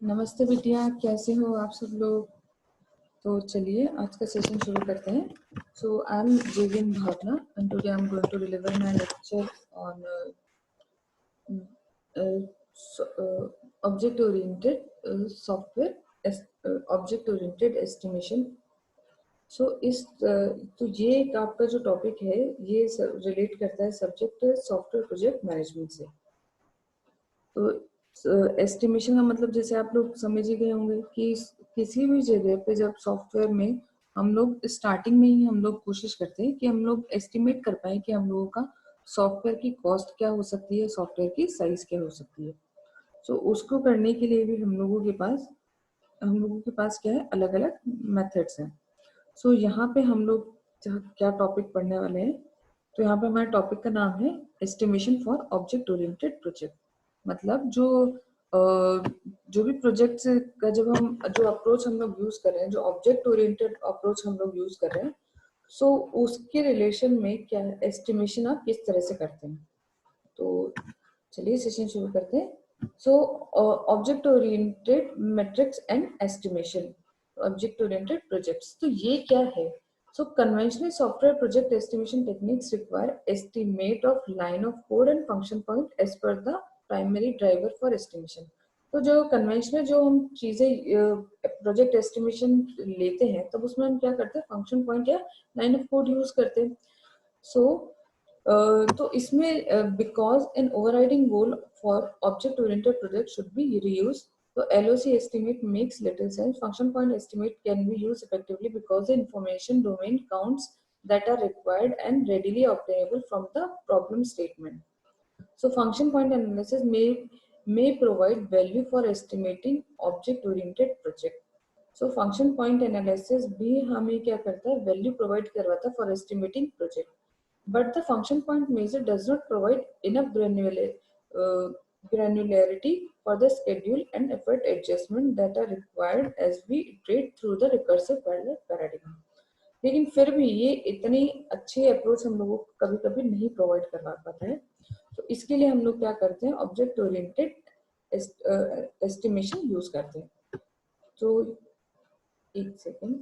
नमस्ते बिटिया, कैसे हो आप सब लोग। तो चलिए आज का सेशन शुरू करते हैं। So I am Jevin Bhavna and today I am going to deliver my lecture on object oriented software, object oriented estimation. So तो ये एक आपका जो टॉपिक है ये रिलेट करता है सब्जेक्ट सॉफ्टवेयर प्रोजेक्ट मैनेजमेंट से। तो एस्टिमेशन का मतलब जैसे आप लोग समझ ही गए होंगे कि किसी भी जगह पे जब सॉफ्टवेयर में हम लोग स्टार्टिंग में ही हम लोग कोशिश करते हैं कि हम लोग एस्टिमेट कर पाए कि हम लोगों का सॉफ्टवेयर की कॉस्ट क्या हो सकती है, सॉफ्टवेयर की साइज क्या हो सकती है। तो उसको करने के लिए भी हम लोगों के पास क्या है, अलग अलग मेथड्स हैं। सो यहाँ पे हम लोग क्या टॉपिक पढ़ने वाले हैं, तो यहाँ पे हमारे टॉपिक का नाम है estimation for object oriented project. मतलब जो भी प्रोजेक्ट का जो अप्रोच हम लोग यूज कर रहे हैं, जो ऑब्जेक्ट ओरिएंटेड अप्रोच हम लोग यूज कर रहे हैं, सो उसके रिलेशन में क्या एस्टिमेशन आप किस तरह से करते हैं। तो चलिए सेशन शुरू करते हैं। So object oriented metrics and estimation, object oriented projects, तो ये क्या है। So conventional software project estimation techniques require estimate of line of code and function point as per the primary driver for estimation. तो जो conventional जो हम चीजें project estimation लेते हैं, तब उसमें हम क्या करते हैं, फंक्शन पॉइंट या लाइन ऑफ कोड यूज करते हैं। सो तो इसमें because an overriding goal for object oriented project should be reuse, so LOC estimate makes little sense. Function point estimate can be used effectively because the information domain counts that are required and readily obtainable from the problem statement. So function point analysis may provide value for estimating object oriented project. So function point analysis भी हमें क्या करता है, value provide करवाता है for estimating project. But the function point measure does not provide enough granularity for the schedule and effort adjustment that are required as we iterate through the recursive parallel paradigm. लेकिन फिर भी ये इतनी अच्छी approach हम लोगों को कभी कभी नहीं प्रोवाइड करवा पाता है। तो इसके लिए हम लोग क्या करते हैं, ऑब्जेक्ट ओरिएंटेड एस्टिमेशन यूज करते हैं। तो एक सेकेंड।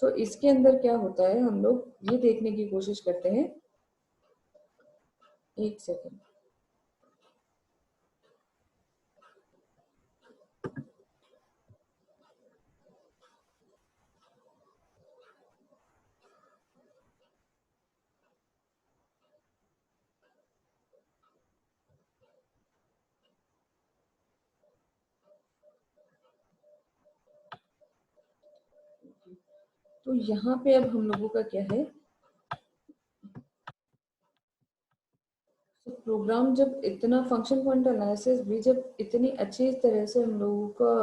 सो इसके अंदर क्या होता है, हम लोग ये देखने की कोशिश करते हैं। एक सेकेंड। तो यहाँ पे अब हम लोगों का क्या है, प्रोग्राम जब इतना फंक्शन पॉइंट एनालिसिस भी जब इतनी अच्छी तरह से हम लोगों का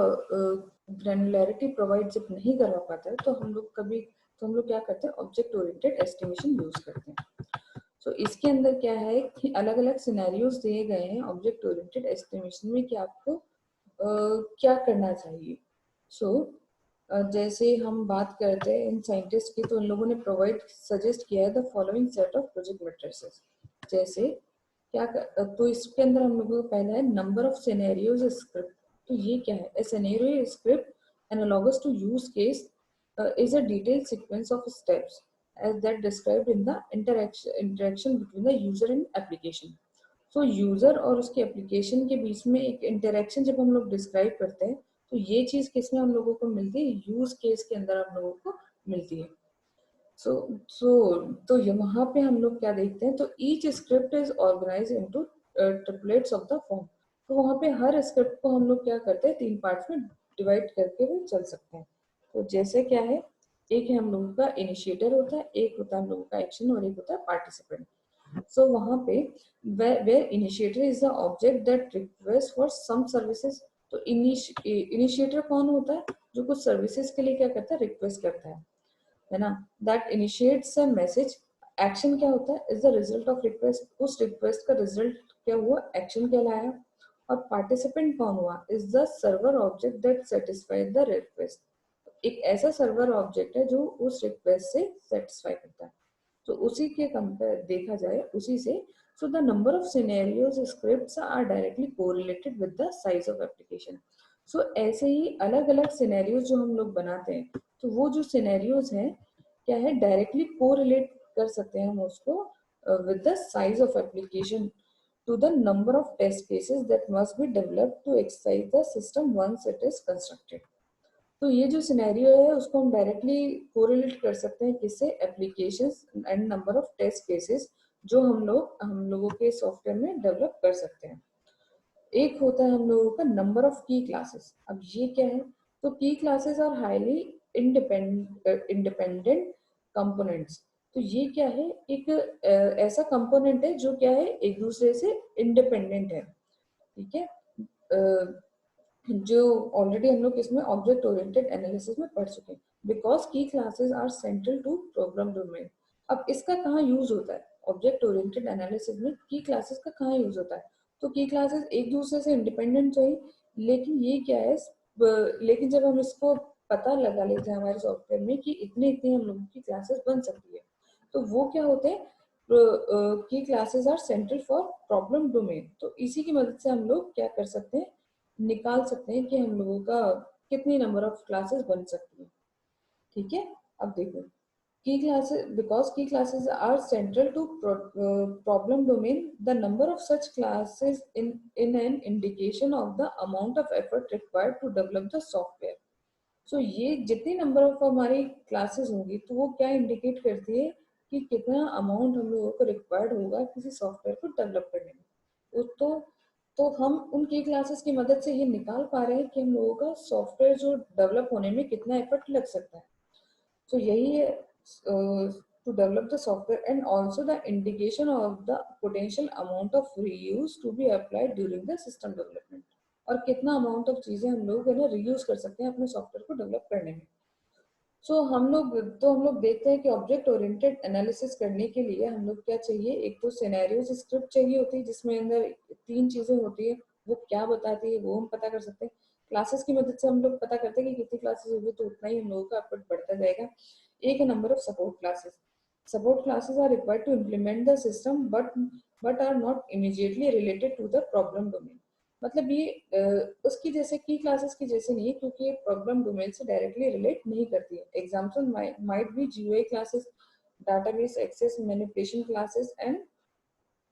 ग्रैनुलैरिटी प्रोवाइड जब नहीं करवा पाता है, तो हम लोग क्या करते हैं, ऑब्जेक्ट ओरिएंटेड एस्टिमेशन यूज करते हैं। तो इसके अंदर क्या है कि अलग अलग सिनेरियोज दिए गए हैं ऑब्जेक्ट ओरिएंटेड एस्टिमेशन में कि आपको क्या करना चाहिए। सो जैसे हम बात करते हैं इन साइंटिस्ट की, तो उन लोगों ने प्रोवाइड सजेस्ट किया है the following set of project matrices. जैसे तो इसके अंदर हम लोगों को पहला है नंबर ऑफ सिनेरियोज स्क्रिप्ट। तो ये क्या है, a scenario script analogous to use case is a detailed sequence of steps as that described in the interaction between the user and application. So user और उसके application के बीच में एक interaction जब हम लोग describe करते हैं, तो ये चीज किसमें हम लोगों को मिलती है, यूज केस के अंदर हम लोगों को मिलती है। सो तो वहां पे हम लोग क्या देखते हैं, तो each script is organize into triplets of the form. तो वहां पे हर स्क्रिप्ट को हम लोग क्या करते हैं, 3 पार्ट्स में डिवाइड करके भी चल सकते हैं। तो जैसे क्या है, एक है हम लोगों का इनिशिएटर होता है, एक होता है हम लोगों का एक्शन और एक होता है पार्टिसिपेंट। सो वहां पे where initiator is the object that requests for some services। तो इनिशिएटर कौन होता है, जो कुछ सर्विसेज के लिए क्या करता है, रिक्वेस्ट करता है ना। That initiates a message. Action क्या होता है, is the result of request. उस रिक्वेस्ट का रिजल्ट क्या हुआ, एक्शन कहलाया। और पार्टिसिपेंट कौन हुआ, is the server object that satisfied the request. एक ऐसा सर्वर ऑब्जेक्ट है जो उस रिक्वेस्ट से सेटिस्फाई करता है। तो उसी के कंपेयर देखा जाए उसी से, so the number of scenarios scripts are directly correlated with the size of application। सो ऐसे ही अलग अलग सिनेरियोज जो हम लोग बनाते हैं, तो वो जो सिनेरियोज हैं क्या है, डायरेक्टली कोरिलेट कर सकते हैं हम उसको with the size of application to the number of test cases that must be developed to exercise the system once it is constructed. तो ये जो सिनेरियो है उसको हम डायरेक्टली कोरिलेट कर सकते हैं किससे, applications and number of test cases जो हम लोगों के सॉफ्टवेयर में डेवलप कर सकते हैं। एक होता है हम लोगों का नंबर ऑफ की क्लासेस। अब ये क्या है, तो key classes are highly independent components. तो ये क्या है, एक ऐसा कंपोनेंट है जो क्या है एक दूसरे से इंडिपेंडेंट है, ठीक है। जो ऑलरेडी हम लोग इसमें ऑब्जेक्ट ओरिएंटेड एनालिसिस में पढ़ चुके हैं। Because key classes are central to program domain. अब इसका कहाँ यूज होता है, ऑब्जेक्ट ओरिएंटेड एनालिसिस में की क्लासेस का कहाँ यूज होता है, तो की क्लासेस एक दूसरे से इंडिपेंडेंट तो ही, लेकिन ये क्या है, लेकिन जब हम इसको पता लगा लेते हैं हमारे सॉफ्टवेयर में कि इतने इतने हम लोगों की क्लासेस बन सकती है, तो वो क्या होते हैं, key classes are central for problem domain. तो इसी की मदद से हम लोग क्या कर सकते हैं, निकाल सकते हैं कि हम लोगों का कितनी नंबर ऑफ क्लासेस बन सकती है, ठीक है। अब देखो, key classes, because key classes are central to problem domain, the number of such classes in an indication of the amount of effort required to develop the software. So ये जितनी number of हमारी classes होंगी तो वो क्या indicate करती है कि कितना अमाउंट हम लोगों को रिक्वायर्ड होगा किसी सॉफ्टवेयर को डेवलप करने में। तो हम उनकी क्लासेस की मदद से ये निकाल पा रहे हैं कि हम लोगों का सॉफ्टवेयर जो डेवलप होने में कितना एफर्ट लग सकता है। So यही है to develop the software and also the indication of the potential amount of reuse to be applied during the system development। और कितना अमाउंट ऑफ चीजें हम लोग है ना रीयूज कर सकते हैं अपने सॉफ्टवेयर को डेवलप करने में। हम लोग देखते हैं कि ऑब्जेक्ट ओरिएंटेड एनालिसिस करने के लिए हम लोग क्या चाहिए, एक तो सिनेरियोस स्क्रिप्ट चाहिए होती है जिसमें अंदर 3 चीजें होती है, वो क्या बताती है वो हम पता कर सकते हैं। क्लासेस की मदद से हम लोग पता करते हैं कि कितनी क्लासेस होगी तो उतना ही हम लोगों का एफर्ट बढ़ता जाएगा। एक है number of support classes. Support classes are required to implement the system but are not immediately related to the problem domain. मतलब ये उसकी जैसे की क्लासेस की जैसे नहीं है, क्योंकि ये प्रॉब्लम डोमेन से डायरेक्टली रिलेट नहीं करती है। Example might be GUI classes, database access manipulation classes and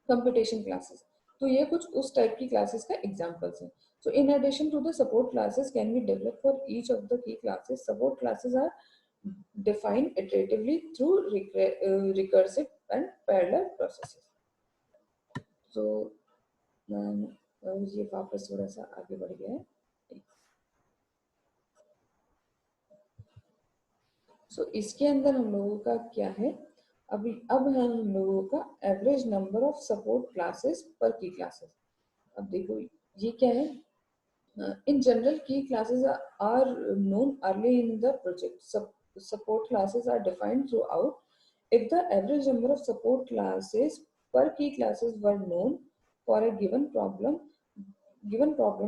computation classes। तो ये कुछ उस टाइप की क्लासेस का एग्जांपल्स हैं। So in addition to the support classes can be developed for each of the key classes. Support classes are defined iteratively through recursive and parallel processes। So ये वापस थोड़ा सा आगे बढ़ गया है। इसके अंदर हम लोगों का क्या है, अब है हम लोगों का average number of support classes पर की क्लासेस। अब देखो ये क्या है, in general key classes are known early in the project। Support classes are defined throughout। If the average number of support classes per key classes were known for a given problem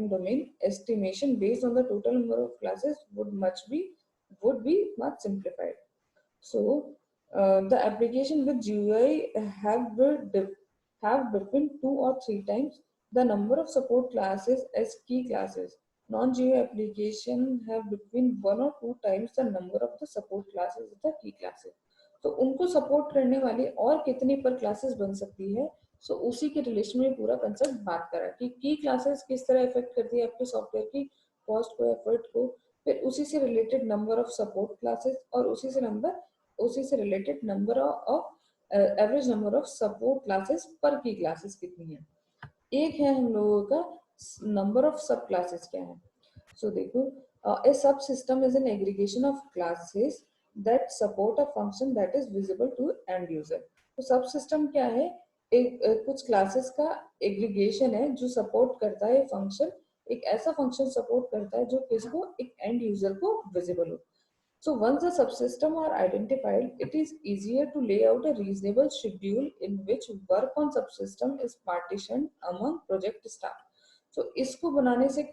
domain, estimation based on the total number of classes would be much simplified। So the application with GUI have between 2 or 3 times the number of support classes as key classes। Non-GUI application have between 1 or 2 times the number of the support classes as the key classes। तो उनको support करने वाली और कितनी पर classes बन सकती है, सो उसी के रिलेशन में पूरा कंसेप्ट बात करा कि की क्लासेस किस तरह इफेक्ट करती है आपके सॉफ्टवेयर की कॉस्ट को, एफर्ट को। फिर उसी से related number of support classes और उसी से related number of average number of support classes पर की क्लासेस कितनी है। एक है हम लोगों का नंबर ऑफ सब क्लासेस क्या है। सो देखो, a subsystem is an aggregation of classes that support a function that is visible to end user। तो subsystem क्या है, कुछ क्लासेस का एग्रीगेशन है जो सपोर्ट करता है फंक्शन, एक ऐसा फंक्शन सपोर्ट करता है जो किसको, एक एंड यूजर को विजिबल हो। So once the subsystem are identified, it is easier to lay out a reasonable schedule in which work on subsystem is partitioned among project staff। So इसको बनाने से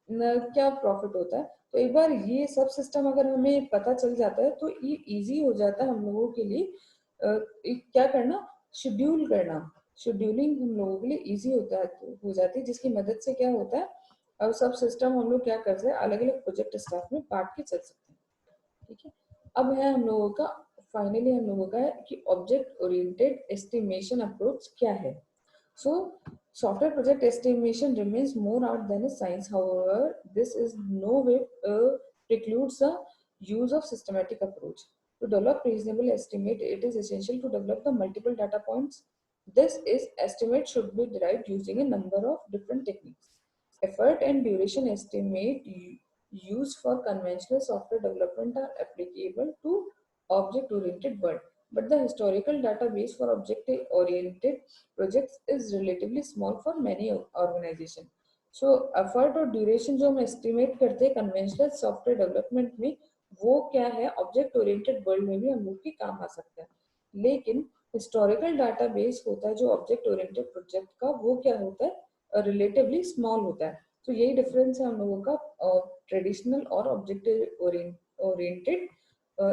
क्या प्रॉफिट होता है, तो एक बार ये सब सिस्टम अगर हमें पता चल जाता है तो ये इजी हो जाता है हम लोगों के लिए क्या करना, शेड्यूल करना। शेड्यूलिंग हम लोगों के लिए इजी होता है, हो जाती है, जिसकी मदद से क्या होता है, अब सब सिस्टम हम लोग क्या करते हैं, अलग अलग प्रोजेक्ट स्टाफ में बांट के चल सकते हैं, ठीक है। अब है हम लोगों का फाइनली हम लोगों का है कि ऑब्जेक्ट ओरिएंटेड एस्टिमेशन अप्रोच क्या है। So, software project estimation remains more art than a science. However, this is no way precludes the use of systematic approach. To develop reasonable estimate, it is essential to develop the multiple data points. This is estimate should be derived using a number of different techniques. Effort and duration estimate used for conventional software development are applicable to object-oriented world, but the historical database for object-oriented projects is relatively small for many organizations. So effort और duration जो हम estimate करते हैं conventional software development में, वो क्या है object oriented world में भी हम लोग के काम आ सकता है, लेकिन historical database होता है जो object oriented project का, वो क्या होता है relatively small होता है। तो यही difference है हम लोगों का traditional और object oriented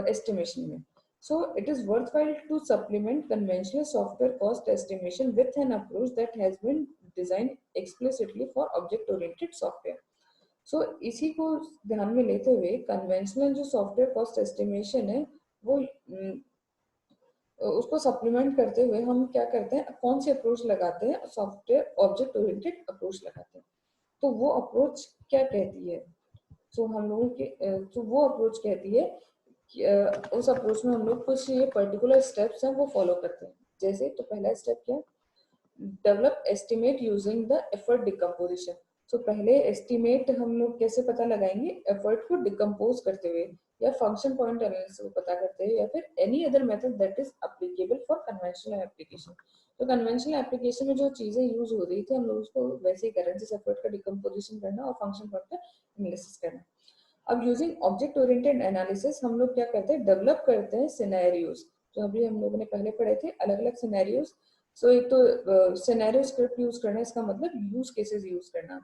estimation में। So it is worthwhile to supplement conventional software cost estimation with an approach that has been designed explicitly for object-oriented software. So इसी को ध्यान में लेते हुए conventional जो software cost estimation है, वो उसको सप्लीमेंट करते हुए हम क्या करते हैं, कौन सी अप्रोच लगाते हैं, सॉफ्टवेयर ऑब्जेक्ट ओरिएंटेड अप्रोच लगाते हैं। तो वो अप्रोच क्या कहती है, तो हम लोगों के तो वो अप्रोच कहती है कि उस अप्रोच में हम लोग कुछ ये पर्टिकुलर स्टेप्स हैं वो फॉलो करते हैं। जैसे तो पहला स्टेप क्या, develop estimate using the effort decomposition. So पहले एस्टिमेट हम लोग कैसे पता लगाएंगे, एफर्ट को डिकम्पोज करते हुए या फंक्शन पॉइंट एनालिसिस को पता करते हुए या फिर any other method that is applicable for conventional application. तो कन्वेंशनल एप्लीकेशन में जो चीजें यूज हो रही थी हम लोग उसको वैसे ही कर रहे हैं, जैसे एफर्ट का डिकम्पोजिशन करना और फंक्शन पॉइंट का एनालिसिस करना। अब यूजिंग ऑब्जेक्ट ओरिएंटेड एनालिसिस हम लोग क्या करते हैं, डेवलप करते हैं सिनेरियोज, जो अभी हम लोगों ने पहले पढ़े थे, अलग अलग सिनेरियोज। सो एक तो सिनेरियो स्क्रिप्ट यूज करना, इसका मतलब यूज केसेस यूज करना,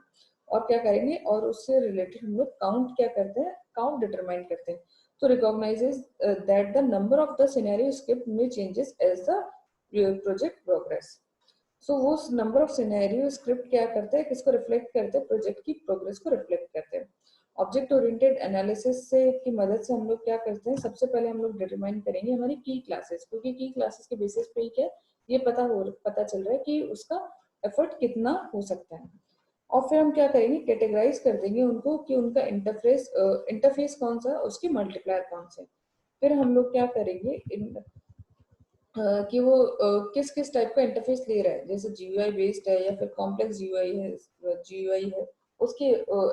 और क्या करेंगे, और उससे रिलेटेड हम लोग काउंट क्या करते हैं, काउंट डिटरमाइन करते हैं। तो recognises that the number of the scenario script में changes as the project progress. So वो नंबर ऑफ सिनेरियो स्क्रिप्ट क्या करते हैं, किसको रिफ्लेक्ट करते हैं, प्रोजेक्ट की प्रोग्रेस को रिफ्लेक्ट करते हैं। ऑब्जेक्ट ओरिएंटेड एनालिसिस से की मदद से हम लोग क्या करते हैं, सबसे पहले हम लोग डिटरमाइन करेंगे हमारी की क्लासेस, क्योंकि की क्लासेस के बेसिस पे ही क्या ये पता चल रहा है कि उसका एफर्ट कितना हो सकता है। और फिर हम क्या करेंगे, कैटेगराइज कर देंगे उनको कि उनका इंटरफेस कौन सा है, उसकी मल्टीप्लायर कौन से। फिर हम लोग क्या करेंगे कि वो किस किस टाइप का इंटरफेस ले रहा है, जैसे जीयूआई बेस्ड है या फिर कॉम्प्लेक्स जीयूआई है, उसके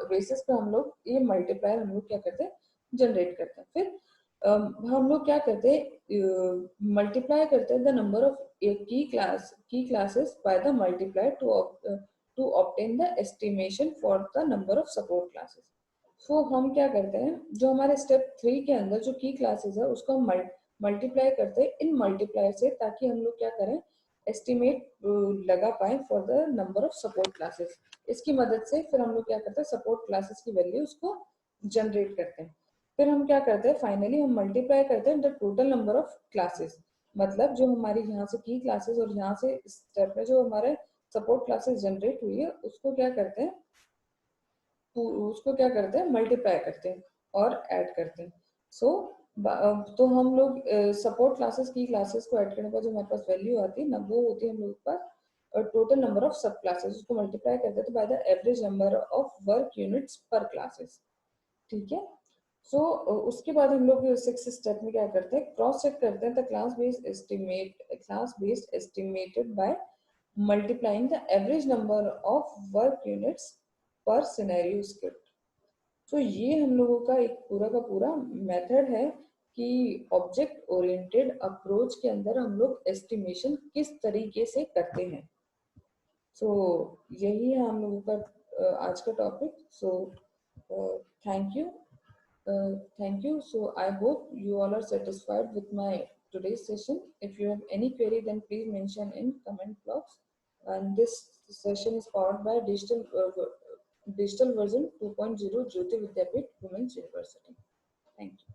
बेसिस पे हम लोग ये मल्टीप्लायर हम लोग क्या करते हैं, जनरेट करते हैं। फिर हम लोग क्या करते हैं, मल्टीप्लाई करते हैं the number of key classes by the multiplier to obtain the estimation for the number of support classes. So हम क्या करते हैं, जो हमारे स्टेप 3 के अंदर जो की क्लासेस है उसको हम मल्टीप्लाई करते हैं इन मल्टीप्लायर से, ताकि हम लोग क्या करें, एस्टिमेट लगा पाए for the number of support classes. इसकी मदद से फिर हम लोग क्या करते हैं, सपोर्ट क्लासेस की वैल्यू उसको जनरेट करते हैं। फिर हम क्या करते हैं, फाइनली हम मल्टीप्लाई करते हैं the total number of classes, मतलब जो हमारी यहाँ से की क्लासेस और यहाँ से स्टेप में जो हमारे सपोर्ट क्लासेस जनरेट हुई है उसको क्या करते हैं, मल्टीप्लाई करते हैं और ऐड करते हैं। सो तो हम लोग सपोर्ट क्लासेस की क्लासेस को ऐड करने पर जो हमारे पास वैल्यू आती है ना, वो होती है हम लोग के पास टोटल नंबर ऑफ सब क्लासेस, उसको मल्टीप्लाई करते हैं तो by the average number of work units पर क्लासेस, ठीक है। सो उसके बाद हम लोग 6 स्टेप में क्या करते हैं, क्रॉस चेक करते हैं the class based estimated by multiplying the average number of work units पर सिनेरियो स्क्रिप्ट। तो ये हम लोगों का एक पूरा का पूरा मेथड है कि ऑब्जेक्ट ओरिएंटेड अप्रोच के अंदर हम लोग एस्टिमेशन किस तरीके से करते हैं। सो यही है हम लोगों का आज का topic. So thank you thank you. So I hope you all are satisfied with my today's session. If you have any query, then please mention in comment box. And this session is powered by digital version 2.0 Jyoti Vidyapith Women's University. Thank you.